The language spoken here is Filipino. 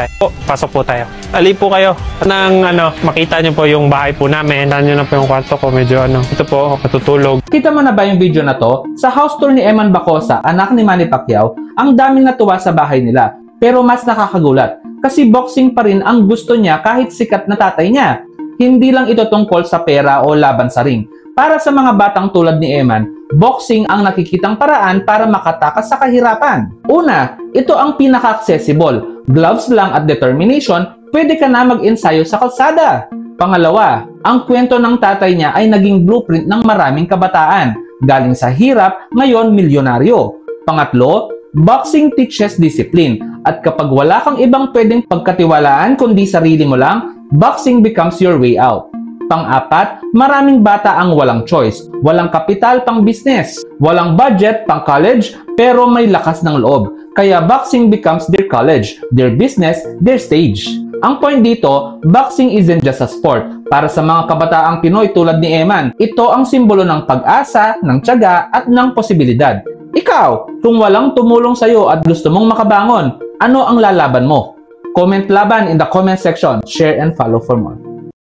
tayo. Pasok po tayo. Ali po kayo nang makita nyo po yung bahay po namin. Tandaan nyo na po yung kwarto ko. Medyo ito po, matutulog. Kita mo na ba yung video na to? Sa house tour ni Eman Bacosa, anak ni Manny Pacquiao, ang daming natuwa sa bahay nila. Pero mas nakakagulat, kasi boxing pa rin ang gusto niya kahit sikat na tatay niya. Hindi lang ito tungkol sa pera o laban sa ring. Para sa mga batang tulad ni Eman, boxing ang nakikitang paraan para makatakas sa kahirapan. Una, ito ang pinaka-accessible. Gloves lang at determination, pwede ka na mag-ensayo sa kalsada. Pangalawa, ang kwento ng tatay niya ay naging blueprint ng maraming kabataan. Galing sa hirap, ngayon milyonaryo. Pangatlo, boxing teaches discipline. At kapag wala kang ibang pwedeng pagkatiwalaan kundi sarili mo lang, boxing becomes your way out. Pang-apat, maraming bata ang walang choice, walang kapital pang business, walang budget pang college, pero may lakas ng loob. Kaya boxing becomes their college, their business, their stage. Ang point dito, boxing isn't just a sport. Para sa mga kabataang Pinoy tulad ni Eman, ito ang simbolo ng pag-asa, ng tiyaga, at ng posibilidad. Ikaw, kung walang tumulong sa'yo at gusto mong makabangon, ano ang lalaban mo? Comment laban in the comment section, share and follow for more.